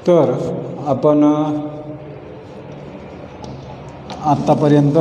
तर आपण आत्तापर्यंत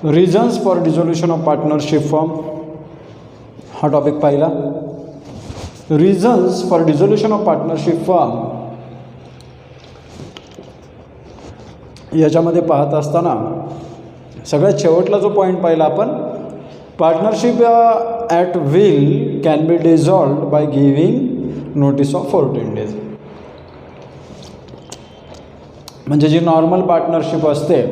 reasons for dissolution of partnership firm हा टॉपिक पाहिला. Reasons for dissolution of partnership firm याच्यामध्ये पाहत असताना सगळ्यात शेवटला जो पॉईंट पाहिला आपण, partnership at will can be dissolved by giving notice of 14 days. म्हणजे जी नॉर्मल पार्टनरशिप असते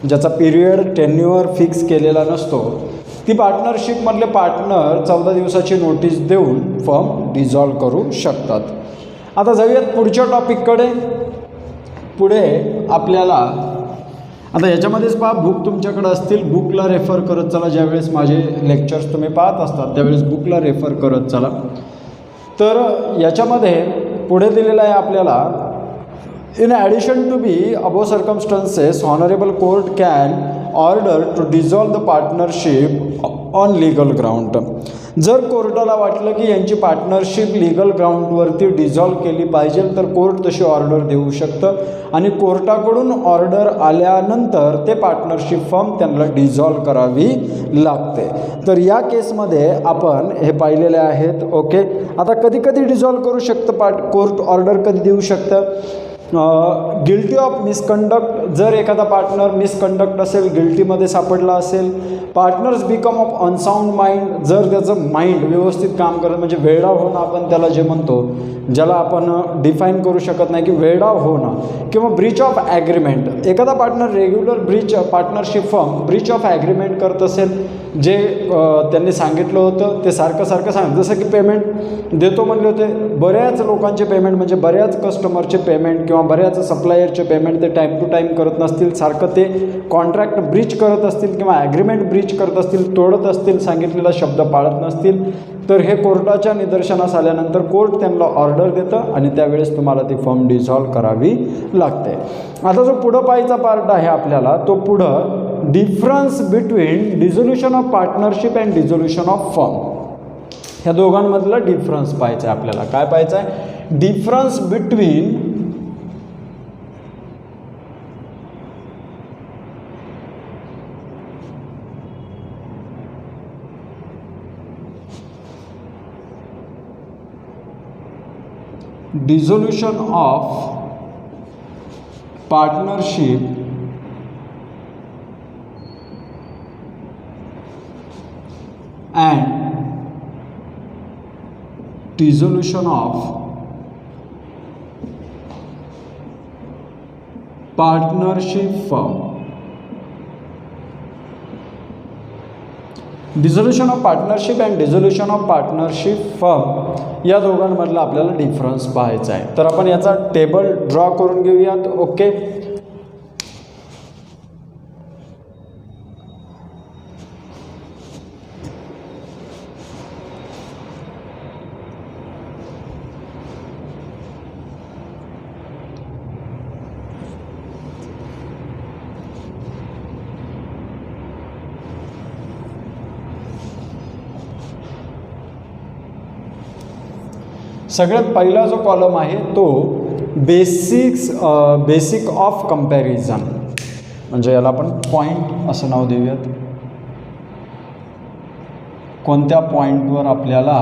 ज्याचा पिरियड टेन्युअर फिक्स केलेला नसतो, ती पार्टनरशिपमधले पार्टनर 14 दिवसाची नोटीस देऊन फर्म डिझॉल्व करू शकतात. आता जाऊयात पुढच्या टॉपिककडे. पुढे आपल्याला आता याच्यामध्येच पहा, बुक तुमच्याकडे असतील, बुकला रेफर करत चला. ज्यावेळेस माझे लेक्चर्स तुम्ही पाहत असतात त्यावेळेस बुकला रेफर करत चला. तर याच्यामध्ये पुढे दिलेलं आहे आपल्याला, in addition to be above circumstances, honorable court can order to dissolve the partnership on legal ground. जर कोर्टाला वाटलं की यांची पार्टनरशिप लीगल ग्राउंडवरती डिझॉल्व केली पाहिजे तर कोर्ट तशी ऑर्डर देऊ शकतं आणि कोर्टाकडून ऑर्डर आल्यानंतर ते पार्टनरशिप फर्म त्यांना डिझॉल्व करावी लागते. तर या केसमध्ये आपण हे पाहिलेले आहेत. ओके, आता कधी कधी डिझॉल्व करू शकतं कोर्ट ऑर्डर कधी देऊ शकतं. गिल्टी ऑफ मिसकंडक्ट, जर एखादा पार्टनर मिसकंडक्ट असेल, गिल्टीमध्ये सापडला असेल. पार्टनर्स बिकम ऑफ अनसाऊंड माइंड, जर त्याचं माइंड व्यवस्थित काम करत, म्हणजे वेडाव होणं आपण त्याला जे म्हणतो, ज्याला आपण डिफाईन करू शकत नाही की वेडाव होणं. किंवा ब्रीच ऑफ ॲग्रीमेंट, एखादा partner regular partnership firm Breach of agreement करत असेल, जे त्यांनी सांगितलं होतं ते सारखं सांग, जसं की पेमेंट देतो म्हणले होते, बऱ्याच लोकांचे पेमेंट म्हणजे बऱ्याच कस्टमरचे पेमेंट किंवा बऱ्याच सप्लायरचे पेमेंट ते टाईम टू टाईम करत नसतील, सारखं ते कॉन्ट्रॅक्ट ब्रीच करत असतील किंवा ॲग्रीमेंट ब्रीच करत असतील, तोडत असतील, सांगितलेला शब्द पाळत नसतील, तर हे कोर्टाच्या निदर्शनास आल्यानंतर कोर्ट त्यांना ऑर्डर देतं आणि त्यावेळेस तुम्हाला ती फर्म डिझॉल्व करावी लागते. आता जो पुढं पाहायचा पार्ट आहे आपल्याला, तो पुढं difference between dissolution of partnership and dissolution of firm, ह्या दोघांमधला डिफरन्स पाहायचा आहे आपल्याला. काय पाहायचं आहे? Difference between dissolution of partnership and dissolution of partnership firm. Dissolution of partnership and dissolution of partnership firm या दोघांमधला आपल्याला डिफरन्स पाहायचा आहे. तर आपण याचा टेबल ड्रॉ करून घेऊयात. ओके, सगळ्यात पहिला जो कॉलम आहे तो बेसिक ऑफ कंपॅरिझन, म्हणजे याला आपण पॉईंट असं नाव देऊयात. कोणत्या पॉईंटवर आपल्याला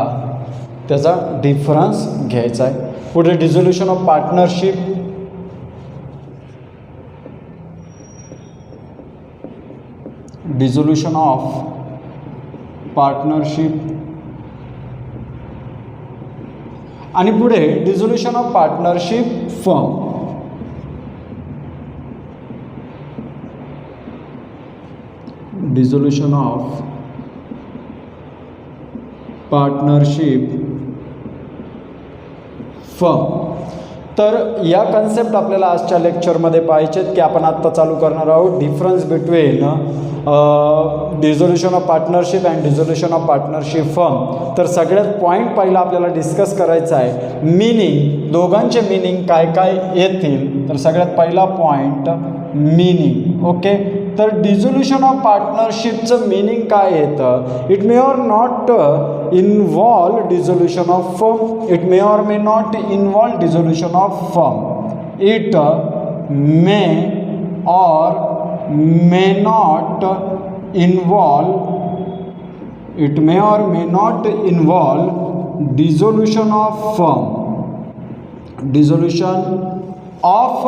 त्याचा डिफरन्स घ्यायचा आहे. पुढे dissolution of partnership, dissolution of partnership आणि पुढे dissolution of partnership firm. Dissolution of partnership firm. तर या कन्सेप्ट आपल्याला आजच्या लेक्चरमध्ये पाहायचे की आपण आत्ता चालू करणार आहोत difference between dissolution of partnership and dissolution of partnership firm. तर सगळ्यात पॉईंट पहिला आपल्याला डिस्कस करायचा आहे मीनिंग, दोघांचे मीनिंग काय काय येतील. तर सगळ्यात पहिला पॉईंट मीनिंग. ओके, तर डिझोल्युशन ऑफ पार्टनरशिपचं मिनिंग काय येतं? It may or not involve dissolution of firm. It may or may not involve dissolution of firm. It may or may not involve. It may or may not involve dissolution of firm. Dissolution of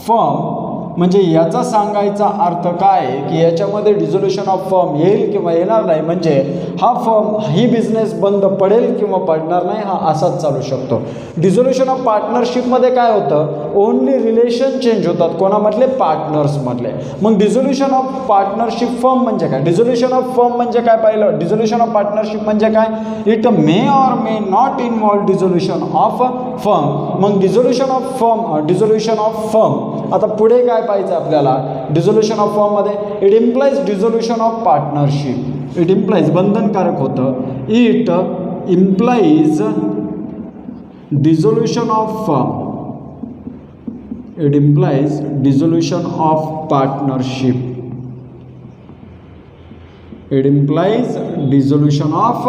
firm म्हणजे याचा सांगायचा अर्थ काय आहे की याच्यामध्ये dissolution of firm येईल किंवा येणार नाही, म्हणजे हा फर्म ही बिझनेस बंद पडेल किंवा पडणार नाही, हा असाच चालू शकतो. डिझोल्युशन ऑफ पार्टनरशिपमध्ये काय होतं? ओनली रिलेशन चेंज होतात. कोणामधले? पार्टनर्समधले. मग डिझोल्युशन ऑफ पार्टनरशिप फर्म म्हणजे काय? डिझोल्युशन ऑफ फर्म म्हणजे काय पाहिलं? डिझोल्युशन ऑफ पार्टनरशिप म्हणजे काय? It may or may not involve dissolution of firm. मग डिझोल्युशन ऑफ फर्म आता पुढे काय पाहिजे आपल्याला? डिझोल्युशन ऑफ फर्ममध्ये it implies dissolution of partnership. It implies बंधनकारक होतं. It implies dissolution of firm. It implies dissolution of partnership. It implies dissolution of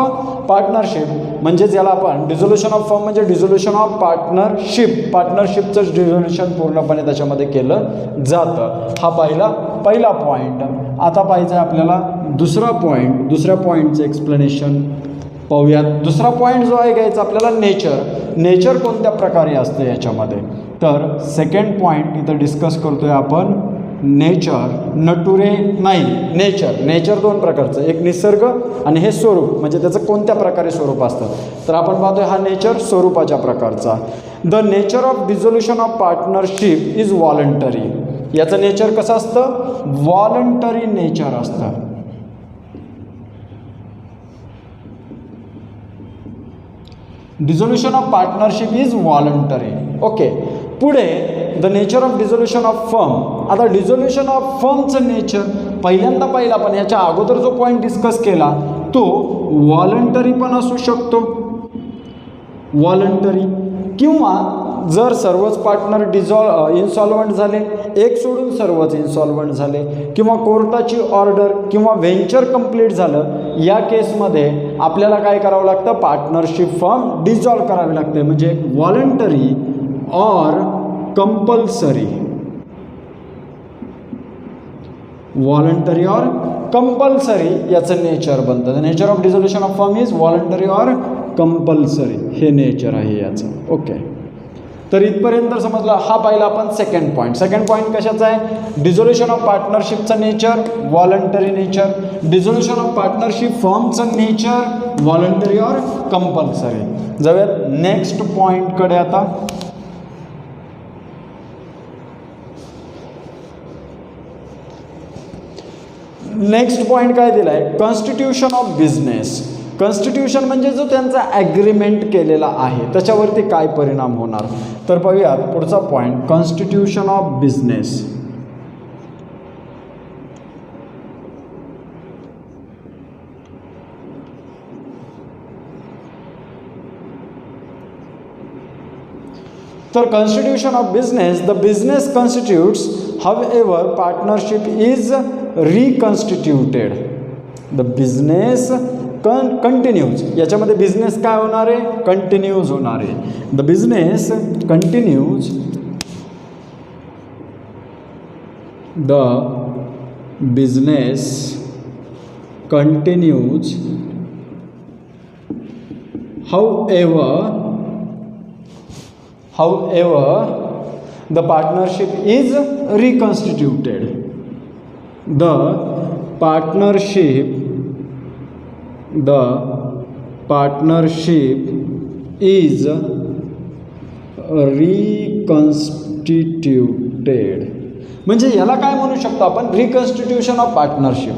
partnership. म्हणजेच याला आपण डिझोल्युशन ऑफ फर्म म्हणजे डिझोल्युशन ऑफ पार्टनरशिपचं डिझोल्युशन पूर्णपणे त्याच्यामध्ये केलं जातं. हा पहिला पॉईंट. आता पाहिजे आपल्याला दुसरा पॉईंट. दुसऱ्या पॉईंटचं एक्सप्लेनेशन पाहूयात. दुसरा पॉईंट जो आहे घ्यायचा आपल्याला नेचर कोणत्या प्रकारे असते याच्यामध्ये. तर सेकंड पॉईंट इथं डिस्कस करतोय आपण नेचर. नटुरे नाही, नेचर दोन प्रकारचं, एक निसर्ग आणि हे स्वरूप, म्हणजे त्याचं कोणत्या प्रकारे स्वरूप असतं. तर आपण पाहतोय हा नेचर स्वरूपाच्या प्रकारचा. The nature of dissolution of partnership is voluntary. याचं नेचर कसं असतं? व्हॉलंटरी नेचर असतं. Dissolution of partnership is voluntary. Okay. पुढे the nature of dissolution of firm. आता डिझोल्युशन ऑफ फर्मचं नेचर पहिल्यांदा पाहिलं आपण. याच्या अगोदर जो पॉईंट डिस्कस केला तो व्हॉलंटरी पण असू शकतो. व्हॉलंटरी किंवा जर सर्वच पार्टनर इन्सॉल्वंट झाले, एक सोडून सर्वच इन्सॉल्वंट झाले, किंवा कोर्टाची ऑर्डर किंवा व्हेंचर कंप्लीट झालं, या केसमध्ये आपल्याला काय करावं लागतं? पार्टनरशिप फर्म डिझॉल्व करावी लागते. म्हणजे voluntary or compulsory. Voluntary or compulsory याचं नेचर बनतं. The nature of dissolution of firm is voluntary or compulsory. हे नेचर आहे याचं. ओके. तर इथपर्यंत समजलं. हा पाहिला आपण सेकंड पॉईंट कशाचा आहे? डिझोल्युशन ऑफ पार्टनरशिपचं nature voluntary nature. Dissolution of partnership फर्मचं नेचर व्हॉलंटरी ऑर कंपल्सरी. जाऊयात नेक्स्ट पॉईंटकडे आता. नेक्स्ट पॉईंट काय दिला आहे? Constitution of business. कॉन्स्टिट्यूशन म्हणजे जो त्यांचा ॲग्रीमेंट केलेला आहे त्याच्यावरती काय परिणाम होणार. तर पाहूयात पुढचा पॉईंट. Constitution of business. तर constitution of business. The business constitutes however partnership is reconstituted. The business continues. याच्यामध्ये बिझनेस काय होणार आहे? कंटिन्यूज होणार आहे. The business continues. The business continues however the partnership is reconstituted. The partnership is reconstituted. म्हणजे याला काय म्हणू शकतो आपण? Reconstitution of partnership.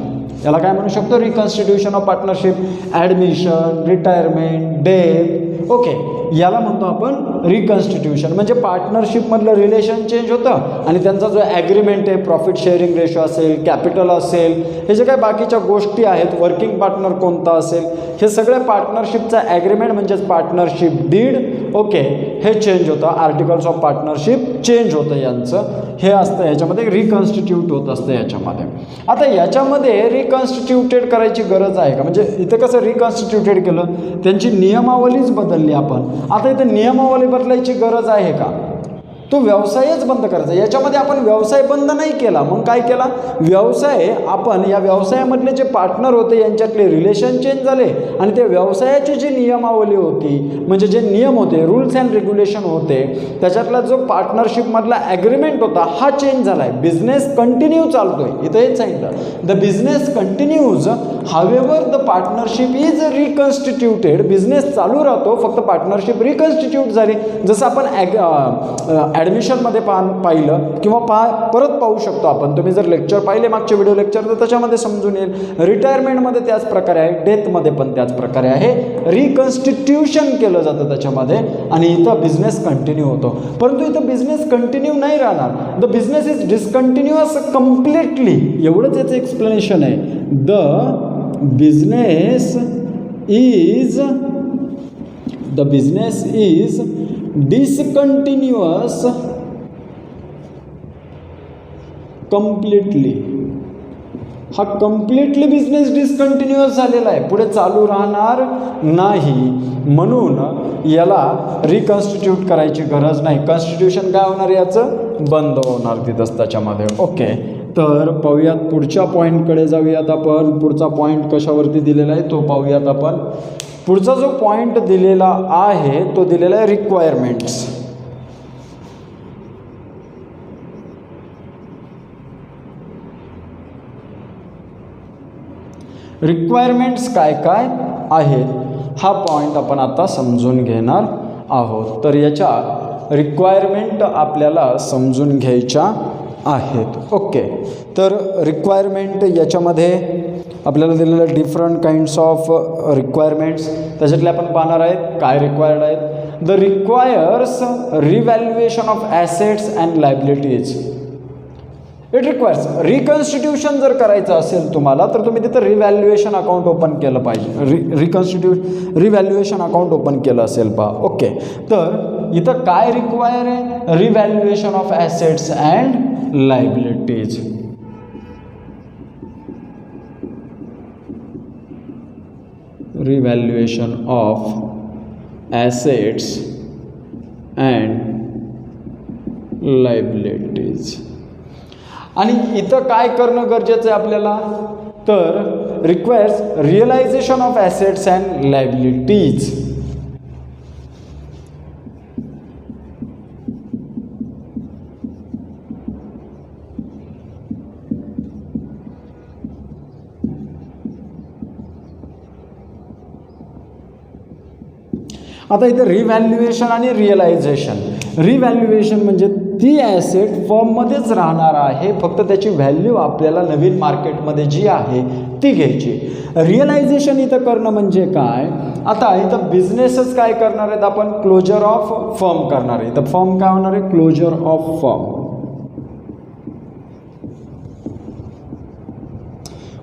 याला काय म्हणू शकतो? Reconstitution of partnership. Admission, retirement, death. Okay. याला म्हणतो आपण रिकन्स्टिट्यूशन. म्हणजे पार्टनरशिपमधलं रिलेशन चेंज होतं आणि त्यांचा जो ॲग्रीमेंट आहे, प्रॉफिट शेअरिंग रेशो असेल, कॅपिटल असेल, हे जे काही बाकीच्या गोष्टी आहेत, वर्किंग पार्टनर कोणता असेल, हे सगळ्या पार्टनरशिपचा ॲग्रीमेंट म्हणजेच पार्टनरशिप डीड, ओके, हे चेंज होतं. आर्टिकल्स ऑफ पार्टनरशिप चेंज होतं यांचं, हे असतं याच्यामध्ये, रिकन्स्टिट्यूट होत असतं याच्यामध्ये. आता याच्यामध्ये रिकन्स्टिट्यूटेड करायची गरज आहे का? म्हणजे इथं कसं रिकन्स्टिट्यूटेड केलं, त्यांची नियमावलीच बदलली आपण. आता इथं नियमावली बदलायची गरज आहे का? तो व्यवसायच बंद करायचा. याच्यामध्ये आपण व्यवसाय बंद नाही केला, मग काय केला? व्यवसाय, आपण या व्यवसायामधले जे पार्टनर होते यांच्यातले रिलेशन चेंज झाले आणि त्या व्यवसायाची जी नियमावली होती, म्हणजे जे नियम होते, रूल्स अँड रेग्युलेशन होते, त्याच्यातला जो पार्टनरशिपमधला ॲग्रीमेंट होता हा चेंज झाला आहे. बिझनेस कंटिन्यू चालतोय, इथं हेच सांगितलं, the business continues however the partnership is reconstituted. Business चालू राहतो, फक्त पार्टनरशिप रिकन्स्टिट्यूट झाली. जसं आपण ॲडमिशनमध्ये पाहिलं किंवा परत पाहू शकतो आपण. तुम्ही जर लेक्चर पाहिले, मागचे व्हिडिओ लेक्चर, तर त्याच्यामध्ये समजून येईल. रिटायरमेंटमध्ये त्याच प्रकारे आहे, डेथमध्ये पण त्याच प्रकारे आहे, रिकन्स्टिट्यूशन केलं जातं त्याच्यामध्ये आणि इथं बिझनेस कंटिन्यू होतो. परंतु इथं बिझनेस कंटिन्यू नाही राहणार. द बिझनेस इज डिस्कंटिन्युअस कम्प्लिटली, एवढंच याचं एक्सप्लेनेशन आहे. The business is discontinuous completely. हा कम्प्लिटली बिझनेस डिसकंटिन्युअस झालेला आहे, पुढे चालू राहणार नाही, म्हणून याला रिकन्स्टिट्यूट करायची गरज नाही. कन्स्टिट्यूशन काय होणार, याचं बंद होणार तिथंच त्याच्यामध्ये. ओके, तर पाहूयात पुढच्या पॉईंटकडे जाऊयात आपण. पुढचा पॉईंट कशावरती दिलेला आहे तो पाहूयात आपण. पुढचा जो पॉईंट दिलेला आहे तो दिलेला आहे रिक्वायरमेंट्स. रिक्वायरमेंट्स काय काय आहेत हा पॉईंट आपण आता समजून घेणार आहोत. तर याच्या रिक्वायरमेंट आपल्याला समजून घ्यायच्या आहेत. ओके, तर रिक्वायरमेंट याच्यामध्ये आपल्याला दिलेलं डिफरंट काइंड्स ऑफ रिक्वायरमेंट्स, त्याच्यातले आपण पाहणार आहेत काय रिक्वायर्ड आहेत. The requires revaluation of assets and liabilities. It requires, reconstitution जर करायचं असेल तुम्हाला तर तुम्ही तिथं रिव्हॅल्युएशन अकाउंट ओपन केलं पाहिजे. रिव्हॅल्युएशन अकाउंट ओपन केलं असेल पहा. ओके, तर इथं काय रिक्वायर आहे? Revaluation of assets and liabilities. Revaluation of assets and liabilities. आणि इथं काय करणं गरजेचं आहे आपल्याला? तर requires realisation of assets and liabilities. आता इथं रिव्हॅल्युएशन आणि रिअलायझेशन. रिव्हॅल्युएशन म्हणजे ती ॲसेट फर्ममध्येच राहणार आहे, फक्त त्याची व्हॅल्यू आपल्याला नवीन मार्केटमध्ये जी आहे ती घ्यायची. रिअलायझेशन इथं करणं म्हणजे काय? आता इथं बिझनेसच काय करणार आहेत आपण? क्लोजर ऑफ फर्म करणार आहे. इथं फर्म काय होणार आहे? Closure of firm.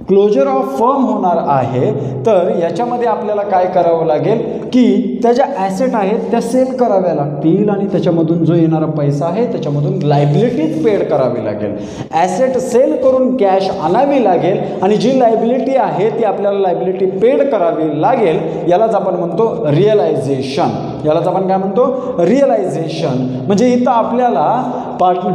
Closure of firm होणार आहे. तर याच्यामध्ये आपल्याला काय करावं लागेल की त्या ज्या ॲसेट आहेत त्या सेल कराव्या लागतील आणि त्याच्यामधून जो येणारा पैसा आहे त्याच्यामधून लायबिलिटीज पेड करावी लागेल. ॲसेट सेल करून कॅश आणावी लागेल आणि जी लायबिलिटी आहे ती आपल्याला लायबिलिटी पेड करावी लागेल. यालाच आपण म्हणतो रिअलायझेशन. यालाच आपण काय म्हणतो? रिअलायझेशन. म्हणजे इथं आपल्याला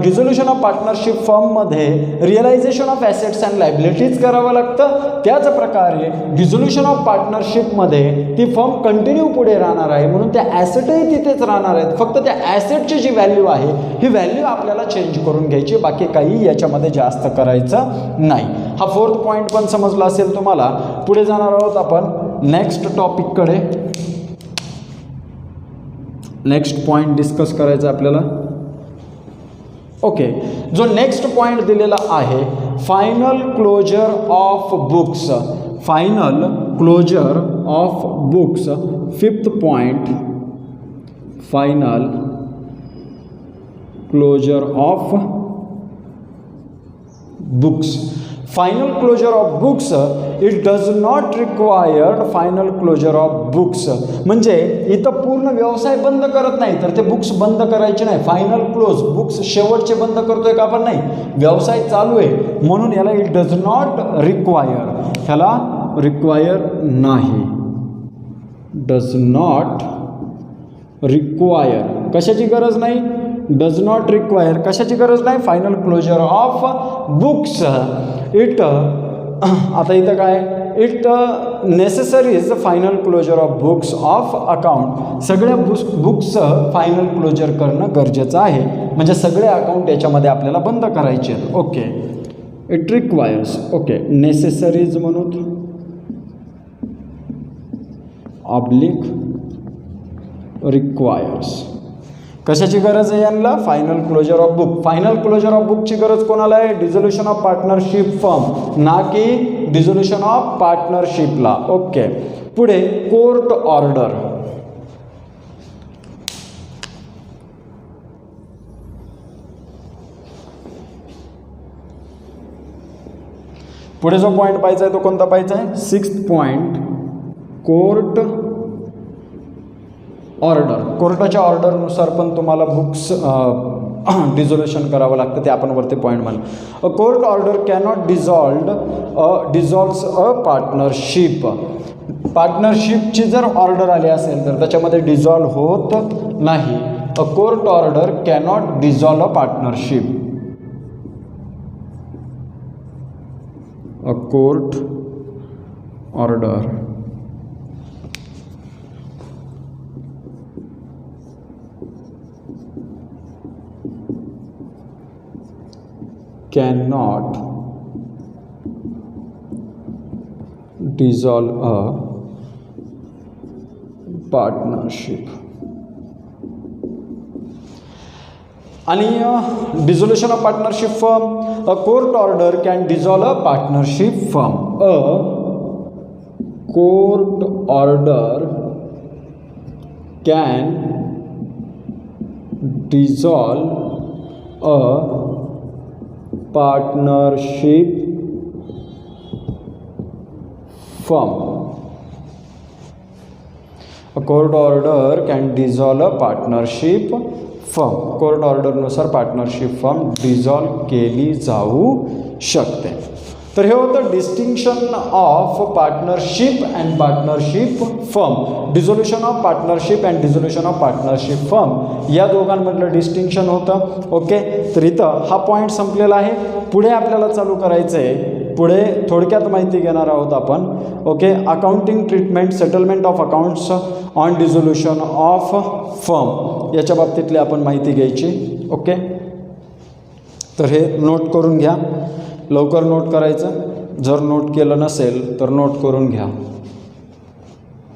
डिझोल्युशन ऑफ पार्टनरशिप फर्ममध्ये realisation of assets and liabilities करावं लागतं. त्याच प्रकारे डिझोल्युशन ऑफ पार्टनरशिपमध्ये ती फर्म कंटिन्यू पुढे राहणार आहे, म्हणून त्या ॲसेटही तिथेच राहणार आहेत. फक्त त्या ॲसेटची जी व्हॅल्यू आहे ही व्हॅल्यू आपल्याला चेंज करून घ्यायची, बाकी काही याच्यामध्ये जास्त करायचं नाही. हा फोर्थ पॉईंट पण समजला असेल तुम्हाला. पुढे जाणार आहोत आपण नेक्स्ट टॉपिककडे. नेक्स्ट पॉईंट डिस्कस करायचा आपल्याला. ओके, जो नेक्स्ट पॉईंट दिलेला आहे final closure of books. Final closure of books. Fifth point final closure of books. Final closure of books it does not required final closure of books. म्हणजे इथं पूर्ण व्यवसाय बंद करत नाही, तर ते बुक्स बंद करायचे नाही. फायनल क्लोज बुक्स शेवटचे बंद करतोय का आपण? नाही, व्यवसाय चालू आहे म्हणून याला इट डज नॉट रिक्वायर, ह्याला रिक्वायर नाही. डज नॉट रिक्वायर, कशाची गरज नाही? डज नॉट रिक्वायर, कशाची गरज नाही? Final closure of books. It आता इथं काय? It necessaries final closure of books of account. सगळ्या बुक्स फायनल क्लोजर करणं गरजेचं आहे, म्हणजे सगळे अकाउंट याच्यामध्ये आपल्याला बंद करायचे आहेत. Okay, it requires. Okay, necessaries म्हणून ऑब्लिक रिक्वायर्स. कशाची गरज आहे यांना? Final closure of book. Final closure of बुकची गरज कोणाला आहे? डिझोल्युशन ऑफ पार्टनरशिप फर्म, ना की डिझोल्युशन ऑफ पार्टनरशिपला. ओके, पुढे कोर्ट ऑर्डर. पुढे जो पॉईंट पाहायचा आहे तो कोणता पाहायचा आहे? 6th point, court order. कोर्टाच्या ऑर्डरनुसार पण तुम्हाला बुक्स डिझोल्युशन करावं लागतं, ते आपण वरती पॉईंट म्हणलं. A court order cannot dissolves a partnership. पार्टनरशिपची जर ऑर्डर आली असेल तर त्याच्यामध्ये डिझॉल्व होत नाही. A court order cannot dissolve a partnership. A court order cannot dissolve a partnership. आणि dissolution of partnership firm. A court order can dissolve a partnership firm. A court order can dissolve a partnership firm. A court order can dissolve a partnership firm. Court ऑर्डरनुसार partnership firm dissolve केली जाऊ शकते. तर हे होतं distinction of partnership and partnership firm. Dissolution of partnership and dissolution of partnership firm या दोघांमधलं distinction होतं. ओके, तर इथं हा पॉईंट संपलेला आहे. पुढे आपल्याला चालू करायचं आहे. पुढे थोडक्यात माहिती घेणार आहोत आपण. Okay, accounting treatment, settlement of accounts on dissolution of firm, याच्या बाबतीतली आपण माहिती घ्यायची. ओके, तर हे नोट करून घ्या. लवकर नोट करायचं. जर नोट केलं नसेल तर नोट करून घ्या.